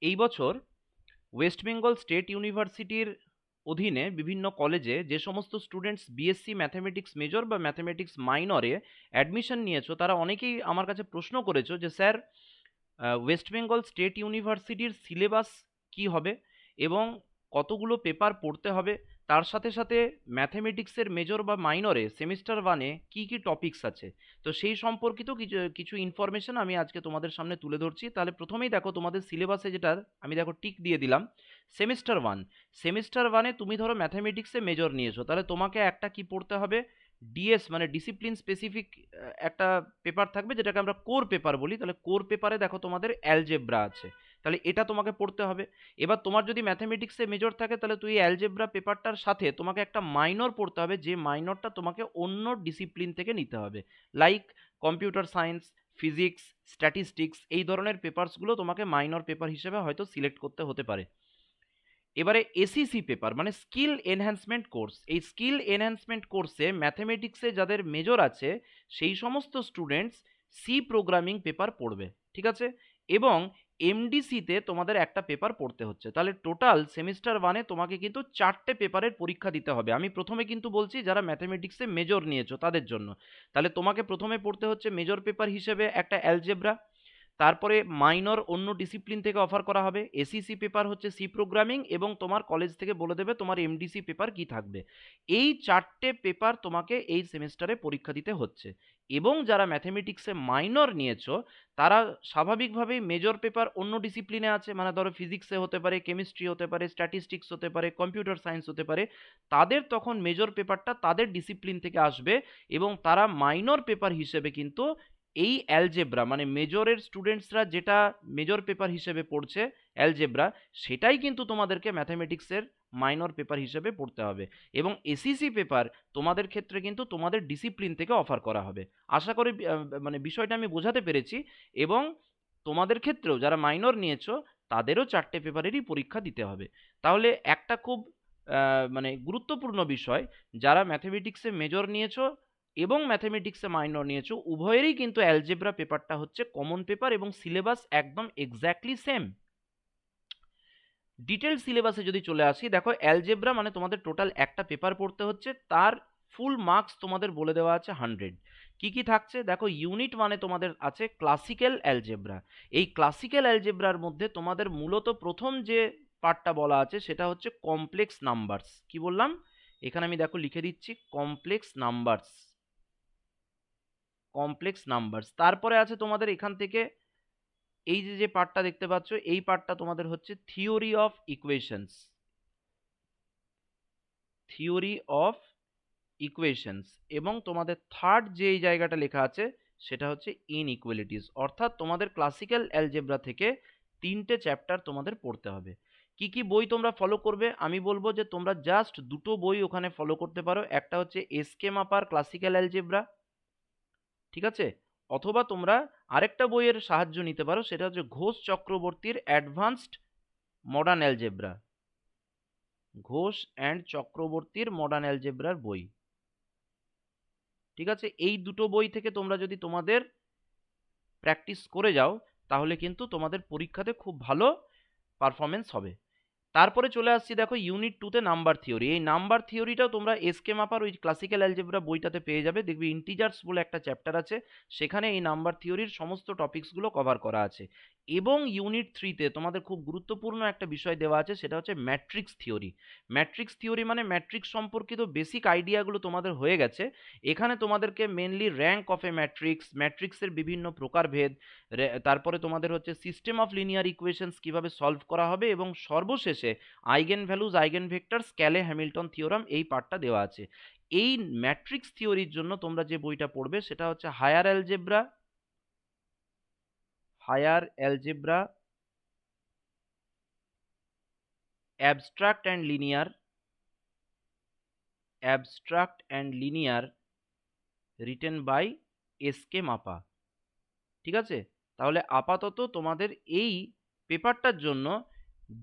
এই বছর West Bengal state ইউনিভার্সিটির অধীনে বিভিন্ন কলেজে যে সমস্ত স্টুডেন্টস বিএসসি ম্যাথমেটিক্স মেজর বা ম্যাথমেটিক্স মাইনরে অ্যাডমিশন নিয়েছো তারা অনেকেই আমার কাছে প্রশ্ন করেছো যে স্যার ওয়েস্ট বেঙ্গল স্টেট ইউনিভার্সিটির সিলেবাস কি হবে এবং কতগুলো পেপার পড়তে হবে, তার সাথে সাথে ম্যাথমেটিক্সের মেজর বা মাইনরে সেমিস্টার ওয়ানে কি কি টপিকস আছে। তো সেই সম্পর্কিত কিছু কিছু ইনফরমেশন আমি আজকে তোমাদের সামনে তুলে ধরছি। তাহলে প্রথমেই দেখো তোমাদের সিলেবাসে যেটা আমি দেখো টিক দিয়ে দিলাম, সেমিস্টার ওয়ান। সেমিস্টার ওয়ানে তুমি ধরো ম্যাথমেটিক্সে মেজর নিয়েছো, তাহলে তোমাকে একটা কি পড়তে হবে, ডিএস মানে ডিসিপ্লিন স্পেসিফিক একটা পেপার থাকবে যেটাকে আমরা কোর পেপার বলি। তাহলে কোর পেপারে দেখো তোমাদের অ্যালজেব্রা আছে, তাহলে এটা তোমাকে পড়তে হবে। এবার তোমার যদি ম্যাথমেটিক্সে মেজর থাকে তাহলে তুই অ্যালজেব্রা পেপারটার সাথে তোমাকে একটা মাইনর পড়তে হবে, যে মাইনরটা তোমাকে অন্য ডিসিপ্লিন থেকে নিতে হবে, like computer science, physics, statistics, এই ধরনের পেপারসগুলো তোমাকে মাইনর পেপার হিসেবে হয়তো সিলেক্ট করতে হতে পারে। এবারে এসিসি পেপার মানে স্কিল এনহ্যান্সমেন্ট কোর্স, এই স্কিল এনহ্যান্সমেন্ট কোর্সে ম্যাথমেটিক্সে যাদের মেজর আছে সেই সমস্ত স্টুডেন্টস সি প্রোগ্রামিং পেপার পড়বে, ঠিক আছে। এবং এমডিসিতে তোমাদের একটা পেপার পড়তে হচ্ছে। তাহলে টোটাল সেমিস্টার ওয়ানে তোমাকে কিন্তু 4টে পেপারের পরীক্ষা দিতে হবে। আমি প্রথমে কিন্তু বলছি যারা ম্যাথমেটিক্সে মেজর নিয়েছো তাদের জন্য। তাহলে তোমাকে প্রথমে পড়তে হচ্ছে মেজর পেপার হিসেবে একটা অ্যালজেব্রা, তারপরে মাইনর অন্য ডিসিপ্লিন থেকে অফার করা হবে, এসিসি পেপার হচ্ছে সি প্রোগ্রামিং, এবং তোমার কলেজ থেকে বলে দেবে তোমার এমডিসি পেপার কি থাকবে। এই 4টে পেপার তোমাকে এই সেমিস্টারে পরীক্ষা দিতে হচ্ছে। এবং যারা ম্যাথমেটিক্সে মাইনর নিয়েছো তারা স্বাভাবিকভাবেই মেজর পেপার অন্য ডিসিপ্লিনে আছে, মানে ধরো ফিজিক্সে হতে পারে, কেমিস্ট্রি হতে পারে, স্ট্যাটিস্টিক্স হতে পারে, কম্পিউটার সায়েন্স হতে পারে, তাদের তখন মেজর পেপারটা তাদের ডিসিপ্লিন থেকে আসবে। এবং তারা মাইনর পেপার হিসেবে কিন্তু এই অ্যালজেব্রা মানে মেজরের স্টুডেন্টসরা যেটা মেজর পেপার হিসেবে পড়ছে অ্যালজেব্রা, সেটাই কিন্তু তোমাদেরকে ম্যাথমেটিক্সের মাইনর পেপার হিসেবে পড়তে হবে। এবং এসিসি পেপার তোমাদের ক্ষেত্রে কিন্তু তোমাদের ডিসিপ্লিন থেকে অফার করা হবে। আশা করি মানে বিষয়টা আমি বোঝাতে পেরেছি। এবং তোমাদের ক্ষেত্রেও যারা মাইনর নিয়েছো তাদেরও 4টে পেপারেরই পরীক্ষা দিতে হবে। তাহলে একটা খুব মানে গুরুত্বপূর্ণ বিষয়, যারা ম্যাথমেটিক্সে মেজর নিয়েছো এবং ম্যাথমেটিক্সে মাইনর নিয়েছো উভয়েরই কিন্তু অ্যালজেব্রা পেপারটা হচ্ছে কমন পেপার এবং সিলেবাস একদম এক্স্যাক্টলি সেম। ডিটেল সিলেবাসে যদি চলে আসি, দেখো অ্যালজেব্রা মানে তোমাদের টোটাল একটা পেপার পড়তে হচ্ছে, তার ফুল মার্কস তোমাদের বলে দেওয়া আছে 100। কি কি থাকছে দেখো, ইউনিট মানে তোমাদের আছে ক্লাসিক্যাল অ্যালজেব্রা। এই ক্লাসিক্যাল অ্যালজেব্রার মধ্যে তোমাদের মূলত প্রথম যে পার্টটা বলা আছে সেটা হচ্ছে কমপ্লেক্স নাম্বারস। কি বললাম, এখানে আমি দেখো লিখে দিচ্ছি কমপ্লেক্স নাম্বারস, কমপ্লেক্স নাম্বারস। তারপরে আছে তোমাদের এখান থেকে এই যে যে পার্টটা দেখতে পাচ্ছ এই পার্টটা তোমাদের হচ্ছে theory of equations, theory of equations. এবং তোমাদের থার্ড যে এই জায়গাটা লেখা আছে সেটা হচ্ছে ইনইকুয়ালিটিস। অর্থাৎ তোমাদের ক্লাসিক্যাল অ্যালজেব্রা থেকে 3টে চ্যাপ্টার তোমাদের পড়তে হবে। কি কি বই তোমরা ফলো করবে, আমি বলবো যে তোমরা জাস্ট দুটো বই ওখানে ফলো করতে পারো। একটা হচ্ছে এসকে মাপার ক্লাসিক্যাল অ্যালজেব্রা, ঠিক আছে, অথবা তোমরা আরেকটা বইয়ের সাহায্য নিতে পারো, সেটা হচ্ছে ঘোষ চক্রবর্তীর advanced modern algebra, Ghosh and চক্রবর্তীর মডার্ন অ্যালজেব্রার বই। ঠিক আছে, এই দুটো বই থেকে তোমরা যদি তোমাদের প্র্যাকটিস করে যাও তাহলে কিন্তু তোমাদের পরীক্ষাতে খুব ভালো পারফরমেন্স হবে। তারপরে চলে আসছি দেখো ইউনিট 2 তে নাম্বার থিওরি। এই নাম্বার থিওরিটাও তোমরা এসকে মাপার ওই ক্লাসিক্যাল অ্যালজেব্রা বইটাতে পেয়ে যাবে। দেখবি ইন্টিজার্স বলে একটা চ্যাপ্টার আছে, সেখানে এই নাম্বার থিওরির সমস্ত টপিকসগুলো কভার করা আছে। এবং ইউনিট 3 তে তোমাদের খুব গুরুত্বপূর্ণ একটা বিষয় দেওয়া আছে, সেটা হচ্ছে ম্যাট্রিক্স থিওরি। ম্যাট্রিক্স থিওরি মানে ম্যাট্রিক্স সম্পর্কিত বেসিক আইডিয়াগুলো তোমাদের হয়ে গেছে। এখানে তোমাদেরকে mainly rank of a matrix, ম্যাট্রিক্সের বিভিন্ন প্রকারভেদ, তারপরে তোমাদের হচ্ছে সিস্টেম অফ লিনিয়ার ইকুয়েশনস কিভাবে সলভ করা হবে, এবং সর্বশেষে eigen values, eigen vectors, Cayley Hamilton theorem, এই পার্টটা দেওয়া আছে। এই ম্যাট্রিক্স থিওরির জন্য তোমরা যে বইটা পড়বে সেটা হচ্ছে higher algebra, higher algebra abstract and linear, abstract and linear, written by SK Mapa. ঠিক আছে, তাহলে আপাতত তোমাদের এই পেপারটার জন্য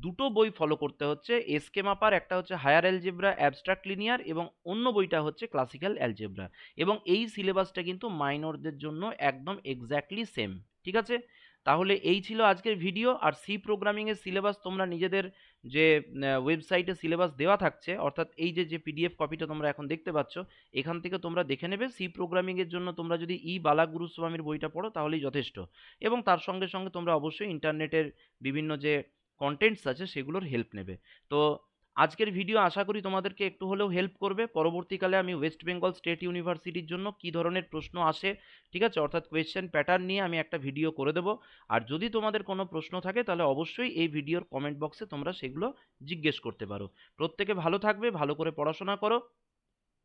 দুটো বই ফলো করতে হচ্ছে। এসকে মাপার একটা হচ্ছে হায়ার অ্যালজেব্রা অ্যাবস্ট্রাক্ট লিনিয়ার, এবং অন্য বইটা হচ্ছে ক্লাসিক্যাল অ্যালজেব্রা। এবং এই সিলেবাসটা কিন্তু মাইনরদের জন্য একদম এক্স্যাক্টলি সেম। ঠিক আছে, তাহলে এই ছিল আজকের ভিডিও। আর সি প্রোগ্রামিংয়ের সিলেবাস তোমরা নিজেদের যে ওয়েবসাইটে সিলেবাস দেওয়া থাকছে, অর্থাৎ এই যে পিডিএফ কপিটা তোমরা এখন দেখতে পাচ্ছ, এখান থেকে তোমরা দেখে নেবে। সি প্রোগ্রামিংয়ের জন্য তোমরা যদি বালাগুরুস্বামীর বইটা পড়ো তাহলেই যথেষ্ট। এবং তার সঙ্গে সঙ্গে তোমরা অবশ্যই ইন্টারনেটের বিভিন্ন যে কন্টেন্টস আছে সেগুলোর হেল্প নেবে। তো আজকের ভিডিও আশা করি তোমাদেরকে একটু হলেও হেল্প করবে। পরবর্তীকালে আমি ওয়েস্ট বেঙ্গল স্টেট ইউনিভার্সিটির জন্য কী ধরনের প্রশ্ন আসে, ঠিক আছে, অর্থাৎ কোয়েশ্চেন প্যাটার্ন নিয়ে আমি একটা ভিডিও করে দেবো। আর যদি তোমাদের কোনো প্রশ্ন থাকে তাহলে অবশ্যই এই ভিডিওর কমেন্ট বক্সে তোমরা সেগুলো জিজ্ঞেস করতে পারো। প্রত্যেকে ভালো থাকবে, ভালো করে পড়াশোনা করো।